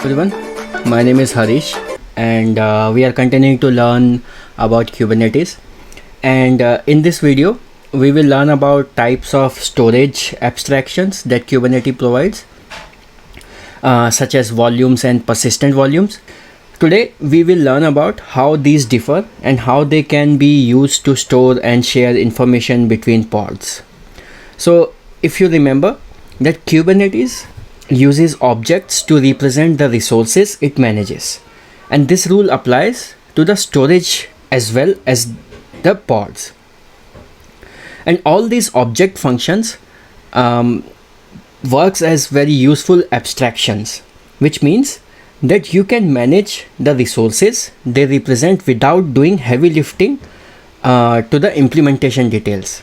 Everyone, my name is Harish and we are continuing to learn about Kubernetes, and in this video we will learn about types of storage abstractions that Kubernetes provides, such as volumes and persistent volumes. Today we will learn about how these differ and how they can be used to store and share information between pods. So if you remember that Kubernetes uses objects to represent the resources it manages, and this rule applies to the storage as well as the pods. And all these object functions works as very useful abstractions, which means that you can manage the resources they represent without doing heavy lifting to the implementation details.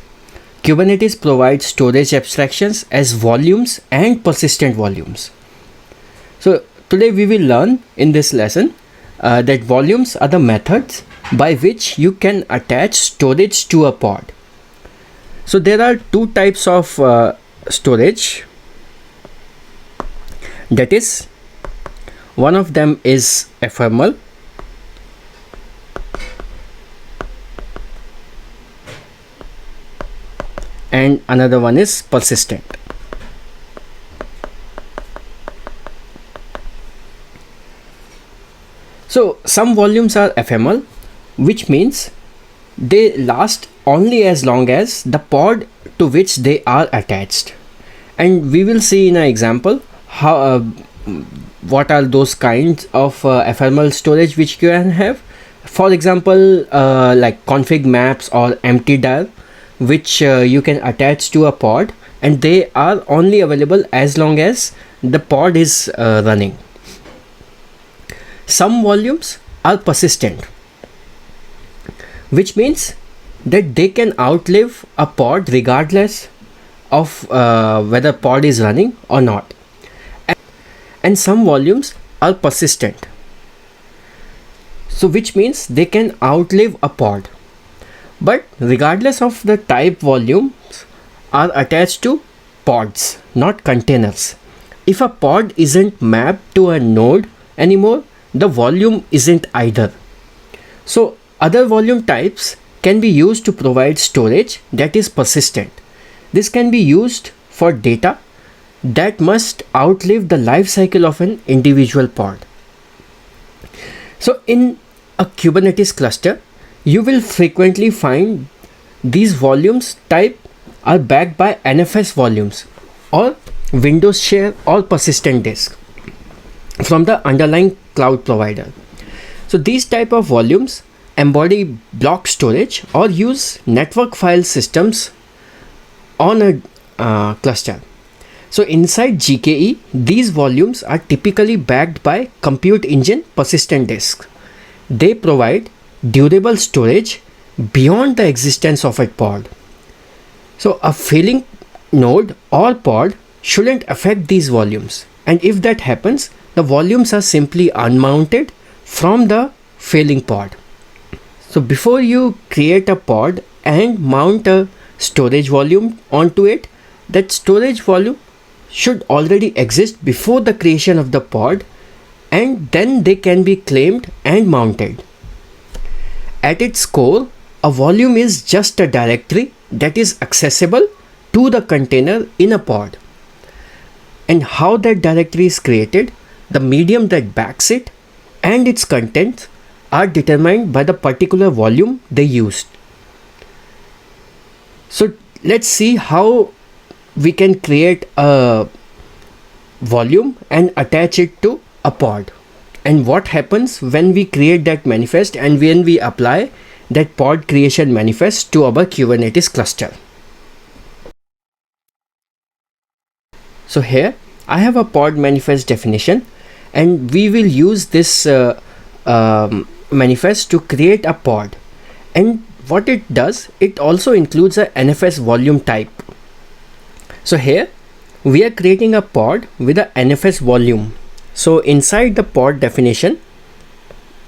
Kubernetes provides storage abstractions as volumes and persistent volumes. So today we will learn in this lesson that volumes are the methods by which you can attach storage to a pod. So there are two types of storage. That is, one of them is ephemeral, and another one is persistent. So some volumes are ephemeral, which means they last only as long as the pod to which they are attached, and we will see in an example how what are those kinds of ephemeral storage which you can have. For example, like config maps or empty dir, which you can attach to a pod, and they are only available as long as the pod is running. Some volumes are persistent, which means that they can outlive a pod regardless of whether pod is running or not. And some volumes are persistent, so which means they can outlive a pod, but regardless of the type, volumes are attached to pods, not containers. If a pod isn't mapped to a node anymore, the volume isn't either. So other volume types can be used to provide storage that is persistent. This can be used for data that must outlive the life cycle of an individual pod. So in a Kubernetes cluster, you will frequently find these volumes type are backed by NFS volumes or Windows share or persistent disk from the underlying cloud provider. So these type of volumes embody block storage or use network file systems on a cluster. So inside GKE, these volumes are typically backed by compute engine persistent disk. They provide durable storage beyond the existence of a pod. So a failing node or pod shouldn't affect these volumes, and if that happens, the volumes are simply unmounted from the failing pod. So before you create a pod and mount a storage volume onto it, that storage volume should already exist before the creation of the pod, and then they can be claimed and mounted. At its core, a volume is just a directory that is accessible to the container in a pod. And how that directory is created, the medium that backs it, and its contents are determined by the particular volume they used. So let's see how we can create a volume and attach it to a pod, and what happens when we create that manifest and when we apply that pod creation manifest to our Kubernetes cluster. So here I have a pod manifest definition, and we will use this manifest to create a pod. And what it does, it also includes a NFS volume type. So here we are creating a pod with a NFS volume. So inside the pod definition,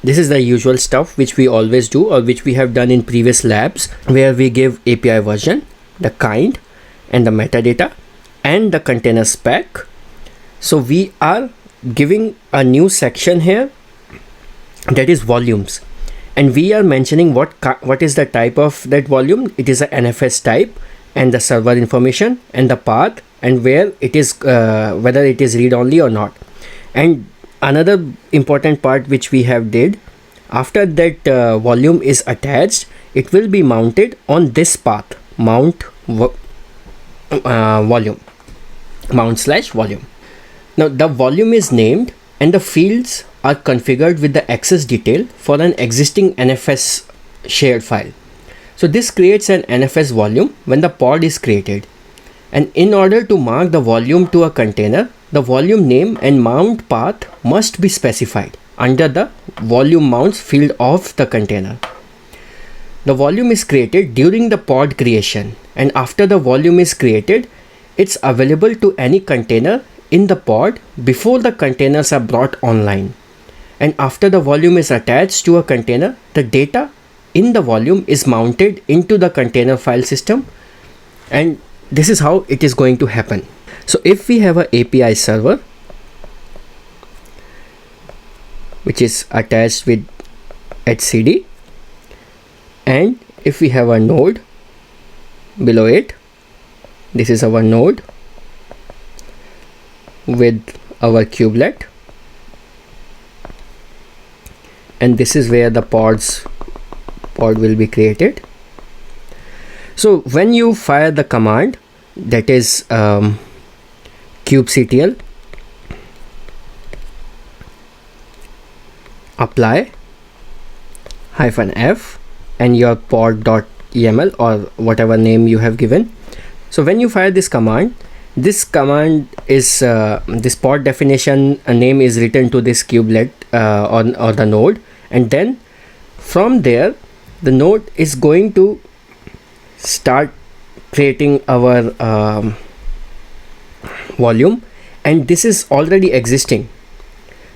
this is the usual stuff which we always do, or which we have done in previous labs, where we give API version, the kind, and the metadata, and the container spec. So we are giving a new section here, that is volumes, and we are mentioning what is the type of that volume. It is a NFS type, and the server information and the path, and where it is, whether it is read only or not. And another important part which we have did, after that volume is attached, it will be mounted on this path, mount volume, mount/volume. Now the volume is named and the fields are configured with the access detail for an existing NFS shared file. So this creates an NFS volume when the pod is created. And in order to mark the volume to a container, the volume name and mount path must be specified under the volume mounts field of the container. The volume is created during the pod creation, and after the volume is created, it's available to any container in the pod before the containers are brought online. And after the volume is attached to a container, the data in the volume is mounted into the container file system, and this is how it is going to happen. So if we have an API server which is attached with etcd, and if we have a node below it, this is our node with our kubelet, and this is where the pod will be created. So when you fire the command, that is kubectl apply -f and your pod.yaml or whatever name you have given. So when you fire this command is this pod definition name is written to this kubelet or the node, and then from there the node is going to start creating our volume, and this is already existing.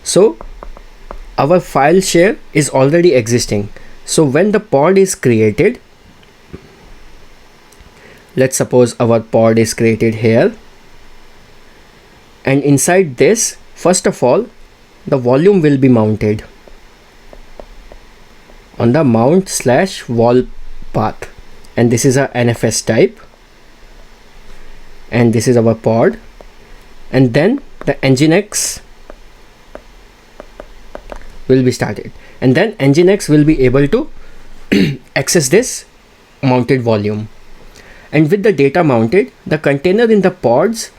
So our file share is already existing. So when the pod is created, let's suppose our pod is created here, and inside this, first of all, the volume will be mounted on the mount/vol path, and this is a NFS type, and this is our pod, and then the Nginx will be started, and then Nginx will be able to access this mounted volume. And with the data mounted, the container in the pods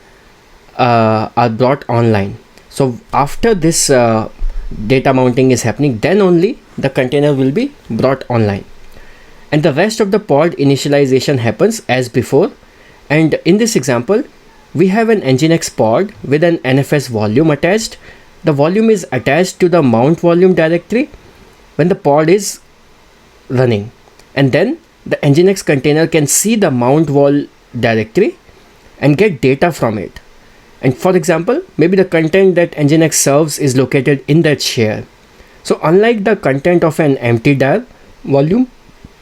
are brought online. So after this data mounting is happening, then only the container will be brought online, and the rest of the pod initialization happens as before. And in this example, we have an Nginx pod with an NFS volume attached. The volume is attached to the mount volume directory when the pod is running, and then the Nginx container can see the mount vol directory and get data from it. And for example, maybe the content that Nginx serves is located in that share. So unlike the content of an empty dir volume,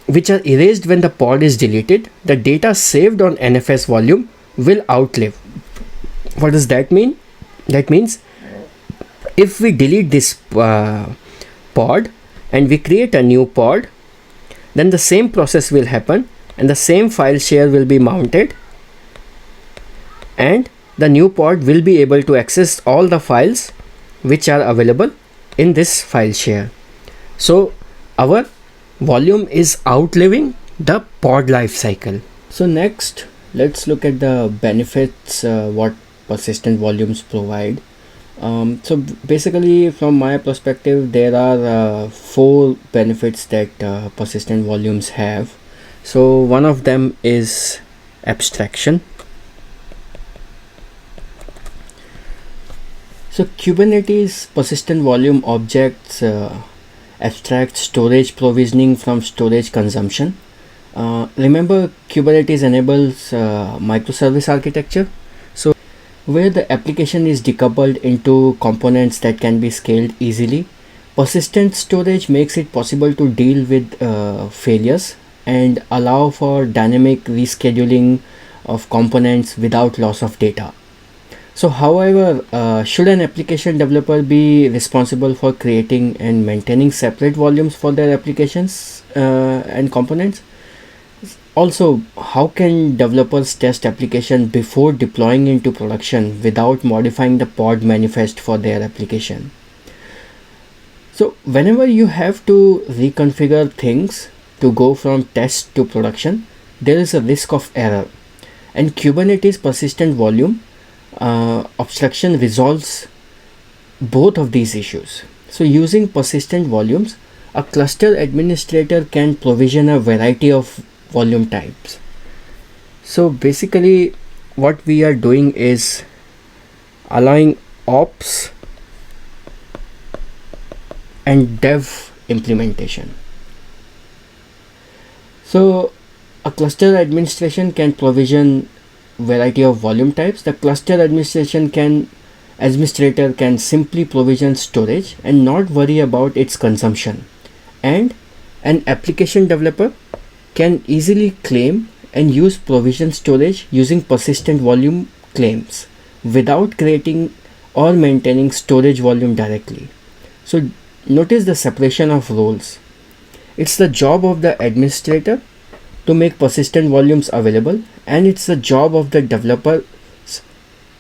which are erased when the pod is deleted, the data saved on NFS volume will outlive. What does that mean? That means if we delete this pod and we create a new pod, then the same process will happen, and the same file share will be mounted, and the new pod will be able to access all the files which are available in this file share. So our volume is outliving the pod life cycle. So next, let's look at the benefits what persistent volumes provide. So basically, from my perspective, there are 4 benefits that persistent volumes have. So one of them is abstraction. So Kubernetes persistent volume objects abstract storage provisioning from storage consumption. Remember, Kubernetes enables microservice architecture, so where the application is decoupled into components that can be scaled easily. Persistent storage makes it possible to deal with failures and allow for dynamic rescheduling of components without loss of data. So however, should an application developer be responsible for creating and maintaining separate volumes for their applications and components? Also, how can developers test application before deploying into production without modifying the pod manifest for their application? So whenever you have to reconfigure things to go from test to production, there is a risk of error, and Kubernetes persistent volume abstraction resolves both of these issues. So using persistent volumes, a cluster administrator can provision a variety of volume types. So basically what we are doing is allowing ops and dev implementation. So a cluster administration can provision variety of volume types. The cluster administrator can simply provision storage and not worry about its consumption, and an application developer can easily claim and use provision storage using persistent volume claims without creating or maintaining storage volume directly. So notice the separation of roles. It's the job of the administrator to make persistent volumes available, and it's the job of the developer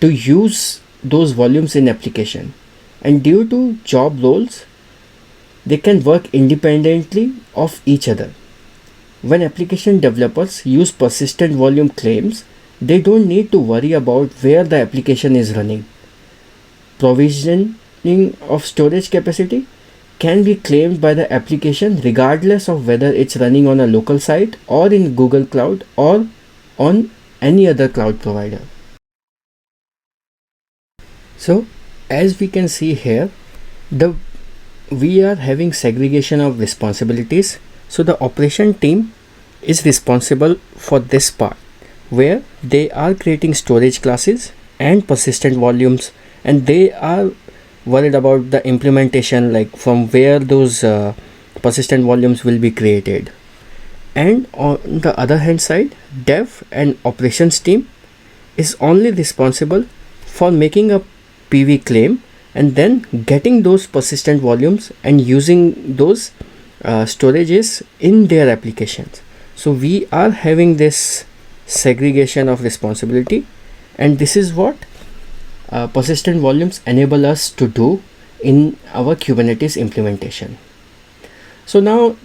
to use those volumes in application. And due to job roles, they can work independently of each other. When application developers use persistent volume claims, they don't need to worry about where the application is running. Provisioning of storage capacity can be claimed by the application regardless of whether it's running on a local site or in Google Cloud or on any other cloud provider. So as we can see here, we are having segregation of responsibilities. So the operation team is responsible for this part where they are creating storage classes and persistent volumes, and they are worried about the implementation, like from where those persistent volumes will be created. And on the other hand side, dev and operations team is only responsible for making a PV claim and then getting those persistent volumes and using those storages in their applications. So we are having this segregation of responsibility, and this is what persistent volumes enable us to do in our Kubernetes implementation. So now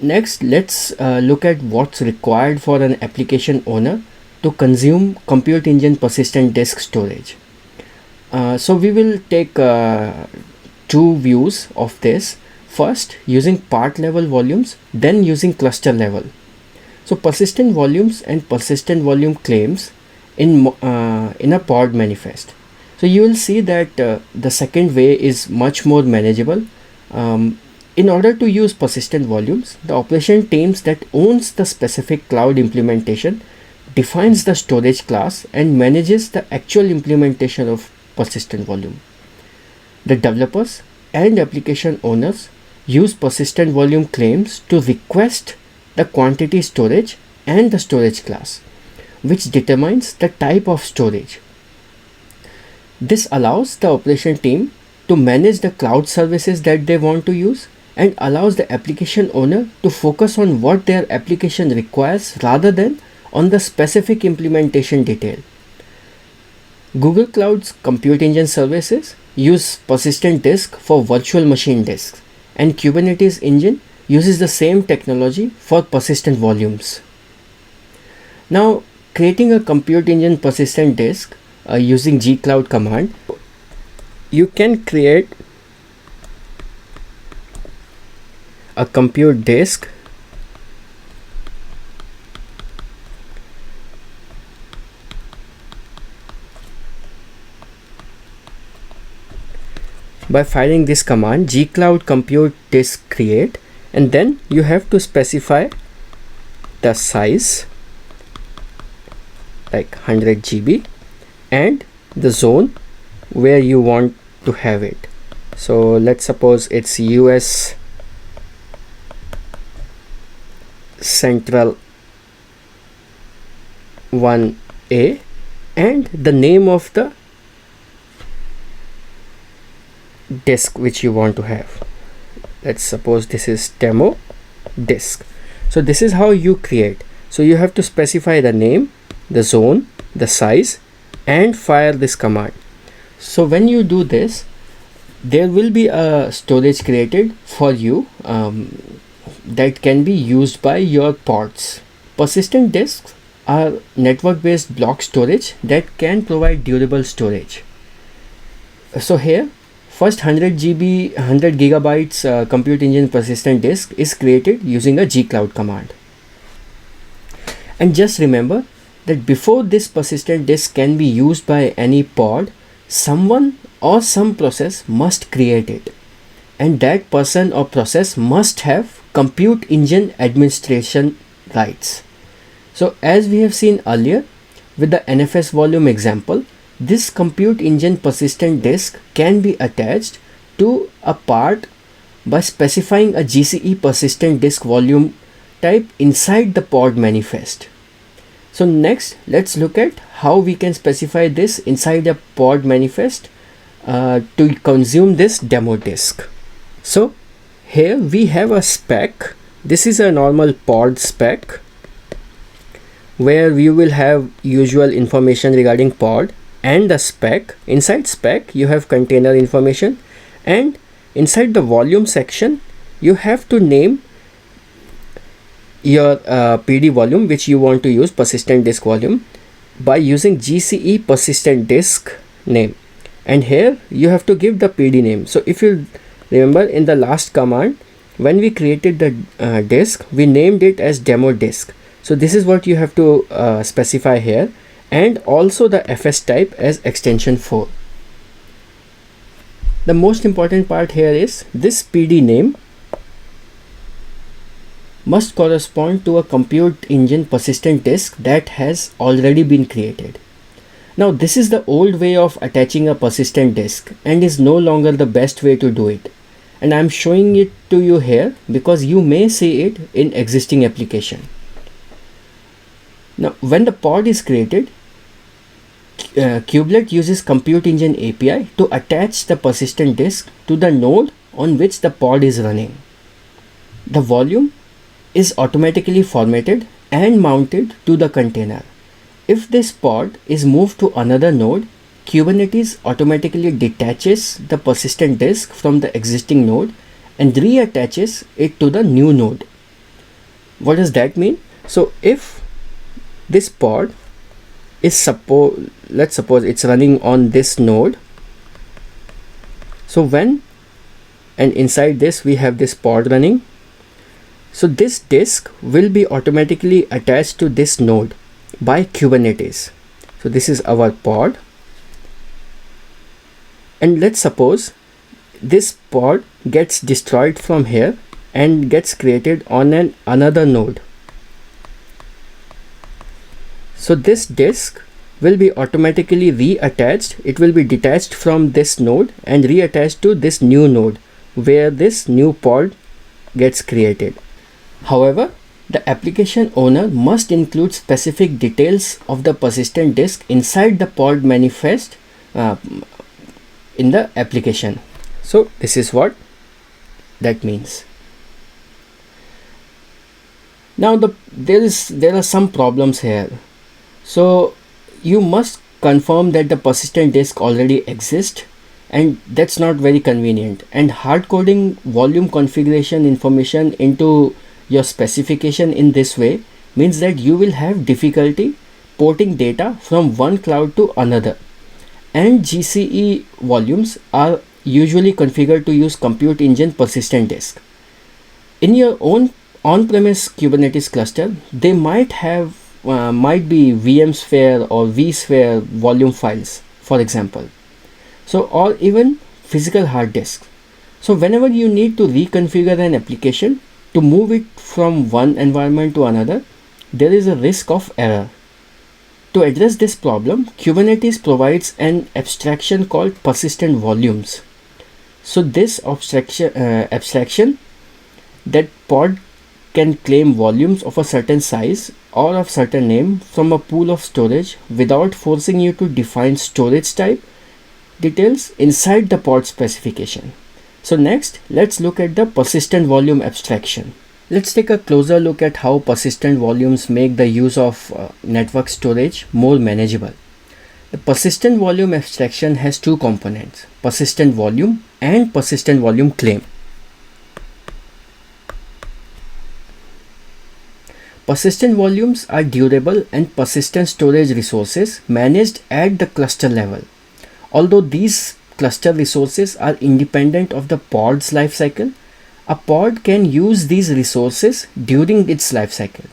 next let's look at what's required for an application owner to consume compute engine persistent disk storage. So we will take two views of this. First, using part level volumes, then using cluster level. So persistent volumes and persistent volume claims in a pod manifest. So you will see that the second way is much more manageable. In order to use persistent volumes, the operation teams that owns the specific cloud implementation defines the storage class and manages the actual implementation of persistent volume. The developers and application owners use persistent volume claims to request the quantity storage and the storage class, which determines the type of storage. This allows the operation team to manage the cloud services that they want to use and allows the application owner to focus on what their application requires rather than on the specific implementation detail. Google Cloud's compute engine services use persistent disk for virtual machine disks, and Kubernetes engine uses the same technology for persistent volumes. Now, creating a compute engine persistent disk using gcloud command, you can create a compute disk by firing this command gcloud compute disk create, and then you have to specify the size like 100 GB and the zone where you want to have it. So let's suppose it's US Central 1A, and the name of the disk which you want to have. Let's suppose this is demo disk. So this is how you create. So you have to specify the name, the zone, the size, and fire this command. So when you do this, there will be a storage created for you that can be used by your pods. Persistent disks are network-based block storage that can provide durable storage. So here, first 100 gigabytes compute engine persistent disk is created using a gcloud command. And just remember that before this persistent disk can be used by any pod, someone or some process must create it, and that person or process must have compute engine administration rights. So as we have seen earlier with the NFS volume example, this compute engine persistent disk can be attached to a part by specifying a GCE persistent disk volume type inside the pod manifest. So next, let's look at how we can specify this inside a pod manifest to consume this demo disk. So here we have a spec. This is a normal pod spec where we will have usual information regarding pod and the spec. Inside spec you have container information, and inside the volume section you have to name your PD volume which you want to use, persistent disk volume, by using GCE persistent disk name, and here you have to give the PD name. So if you remember in the last command, when we created the disk, we named it as demo disk. So this is what you have to specify here, and also the FS type as extension 4. The most important part here is this PD name must correspond to a compute engine persistent disk that has already been created. Now this is the old way of attaching a persistent disk and is no longer the best way to do it, and I am showing it to you here because you may see it in existing application. Now when the pod is created, Kubelet uses compute engine API to attach the persistent disk to the node on which the pod is running. The volume is automatically formatted and mounted to the container. If this pod is moved to another node, Kubernetes automatically detaches the persistent disk from the existing node and reattaches it to the new node. What does that mean? So if this pod is let's suppose it's running on this node, so when, and inside this we have this pod running, so this disk will be automatically attached to this node by Kubernetes. So this is our pod, and let's suppose this pod gets destroyed from here and gets created on another node. So this disk will be automatically reattached. It will be detached from this node and reattached to this new node where this new pod gets created. However, the application owner must include specific details of the persistent disk inside the pod manifest in the application. So this is what that means. Now there are some problems here. So you must confirm that the persistent disk already exists, and that's not very convenient, and hard coding volume configuration information into your specification in this way means that you will have difficulty porting data from one cloud to another, and GCE volumes are usually configured to use compute engine persistent disk. In your own on-premise Kubernetes cluster, they might be VMsphere or vSphere volume files, for example, so, or even physical hard disks. So whenever you need to reconfigure an application to move it from one environment to another, there is a risk of error. To address this problem, Kubernetes provides an abstraction called persistent volumes. So this abstraction that pod can claim volumes of a certain size or of certain name from a pool of storage without forcing you to define storage type details inside the pod specification. So next, let's look at the persistent volume abstraction. Let's take a closer look at how persistent volumes make the use of network storage more manageable. The persistent volume abstraction has two components, persistent volume and persistent volume claim. Persistent volumes are durable and persistent storage resources managed at the cluster level. Although these cluster resources are independent of the pod's lifecycle, a pod can use these resources during its lifecycle.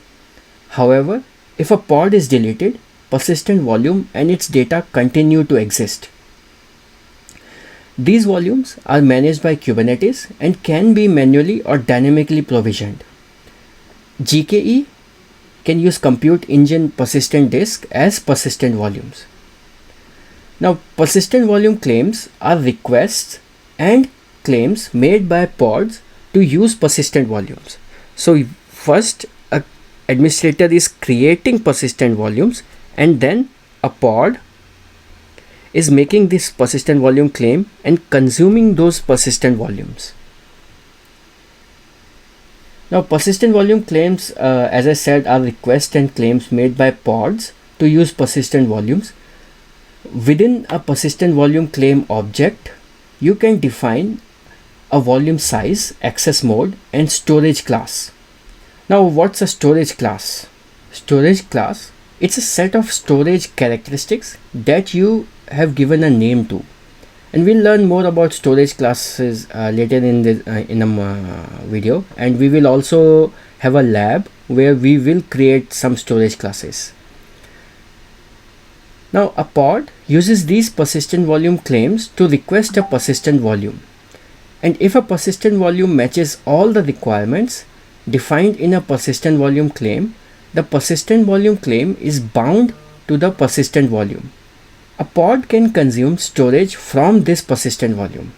However, if a pod is deleted, persistent volume and its data continue to exist. These volumes are managed by Kubernetes and can be manually or dynamically provisioned. GKE can use compute engine persistent disk as persistent volumes. Now, persistent volume claims are requests and claims made by pods to use persistent volumes. So first, an administrator is creating persistent volumes, and then a pod is making this persistent volume claim and consuming those persistent volumes. Now, persistent volume claims, as I said, are requests and claims made by pods to use persistent volumes. Within a persistent volume claim object, you can define a volume size, access mode, and storage class. Now, what's a storage class? Storage class, it's a set of storage characteristics that you have given a name to. And we'll learn more about storage classes later in the video, and we will also have a lab where we will create some storage classes. Now, a pod uses these persistent volume claims to request a persistent volume, and if a persistent volume matches all the requirements defined in a persistent volume claim, the persistent volume claim is bound to the persistent volume. A pod can consume storage from this persistent volume.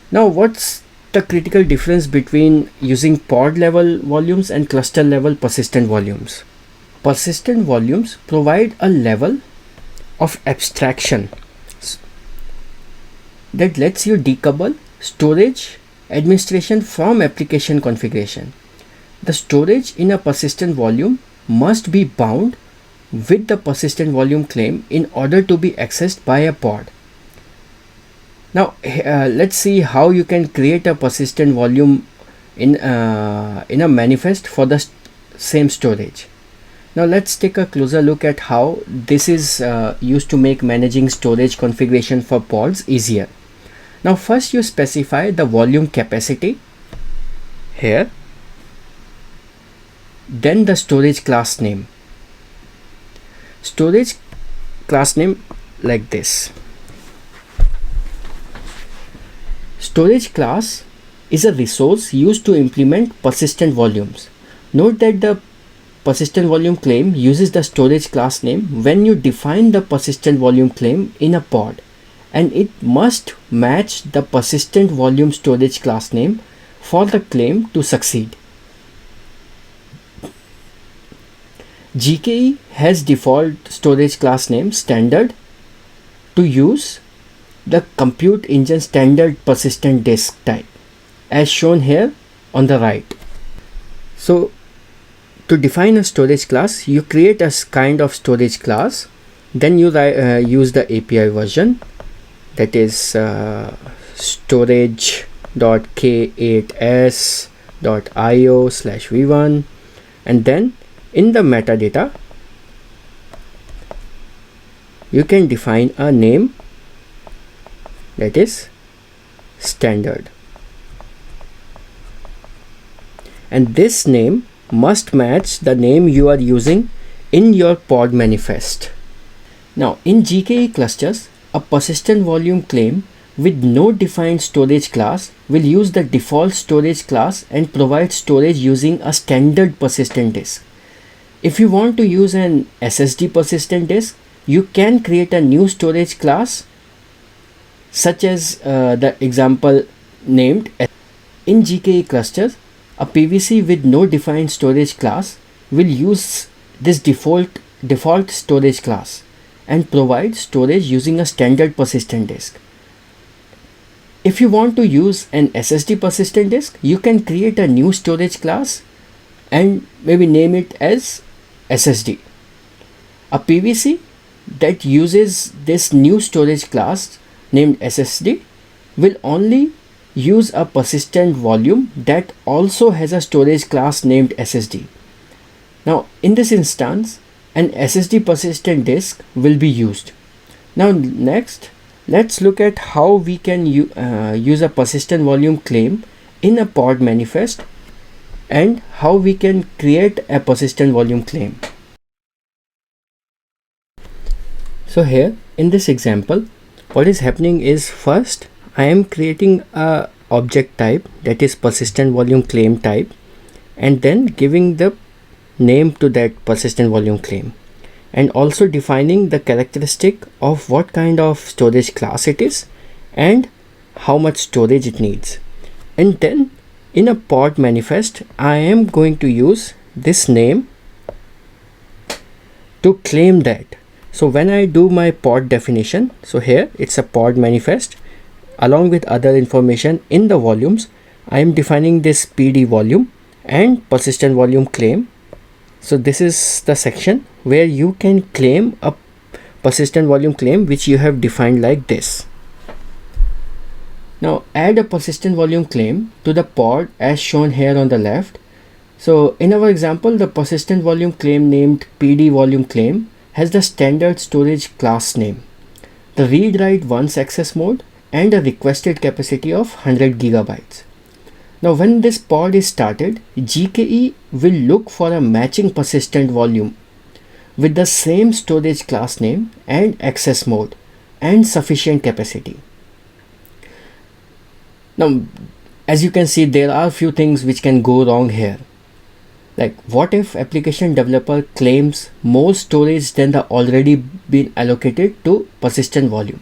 Now, what's the critical difference between using pod level volumes and cluster level persistent volumes? Persistent volumes provide a level of abstraction that lets you decouple storage administration from application configuration. The storage in a persistent volume must be bound with the persistent volume claim in order to be accessed by a pod. Now, let's see how you can create a persistent volume in a manifest for the same storage. Now, let's take a closer look at how this is used to make managing storage configuration for pods easier. Now, first you specify the volume capacity here, then the storage class name. Storage class name like this. Storage class is a resource used to implement persistent volumes. Note that the persistent volume claim uses the storage class name when you define the persistent volume claim in a pod, and it must match the persistent volume storage class name for the claim to succeed. GKE has default storage class name standard to use the compute engine standard persistent disk type as shown here on the right. So to define a storage class, you create a kind of storage class, then you use the API version, that is storage.k8s.io/v1, and then in the metadata you can define a name that is standard, and this name must match the name you are using in your pod manifest. Now, in GKE clusters, a persistent volume claim with no defined storage class will use the default storage class and provide storage using a standard persistent disk. If you want to use an SSD persistent disk, you can create a new storage class such as the example named. In GKE clusters, a PVC with no defined storage class will use this default storage class, and provide storage using a standard persistent disk. If you want to use an SSD persistent disk, you can create a new storage class and maybe name it as SSD. A PVC that uses this new storage class named SSD will only use a persistent volume that also has a storage class named SSD. Now in this instance, an SSD persistent disk will be used. Now next, let's look at how we can use a persistent volume claim in a pod manifest and how we can create a persistent volume claim. So here in this example, what is happening is, first I am creating a object type that is persistent volume claim type, and then giving the name to that persistent volume claim, and also defining the characteristic of what kind of storage class it is and how much storage it needs. And then in a pod manifest, I am going to use this name to claim that. So when I do my pod definition, so here it's a pod manifest along with other information in the volumes. I am defining this PD volume and persistent volume claim. So this is the section where you can claim a persistent volume claim which you have defined like this. Now add a persistent volume claim to the pod as shown here on the left. So in our example, the persistent volume claim named PD volume claim has the standard storage class name, the read-write once access mode, and a requested capacity of 100 gigabytes. Now when this pod is started, GKE will look for a matching persistent volume with the same storage class name and access mode and sufficient capacity. Now as you can see, there are a few things which can go wrong here. Like, what if application developer claims more storage than the already been allocated to persistent volume?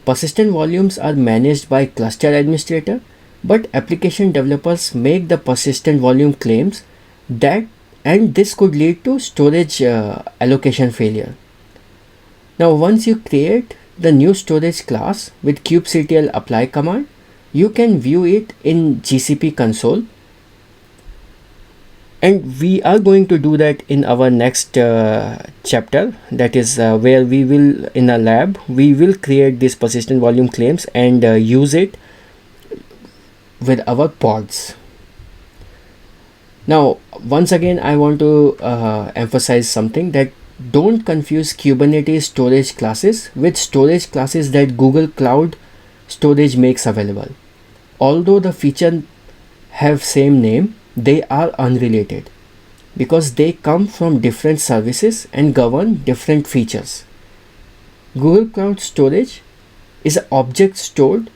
Persistent volumes are managed by cluster administrator, but application developers make the persistent volume claims and this could lead to storage allocation failure. Now once you create the new storage class with kubectl apply command, you can view it in GCP console, and we are going to do that in our next chapter, that is where we will, in a lab, we will create these persistent volume claims and use it with our pods. Now once again I want to emphasize something, that don't confuse Kubernetes storage classes with storage classes that Google Cloud Storage makes available. Although the feature have same name, they are unrelated because they come from different services and govern different features. Google Cloud Storage is an object stored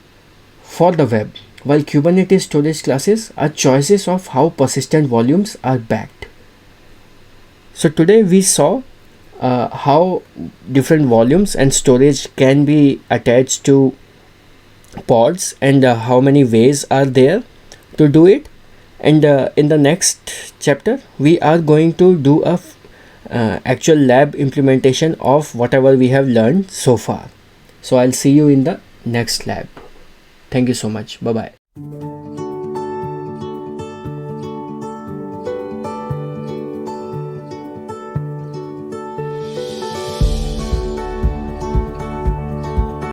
for the web, while Kubernetes storage classes are choices of how persistent volumes are backed. So today we saw how different volumes and storage can be attached to pods and how many ways are there to do it. And in the next chapter we are going to do a actual lab implementation of whatever we have learned so far. So I'll see you in the next lab. Thank you so much. Bye bye.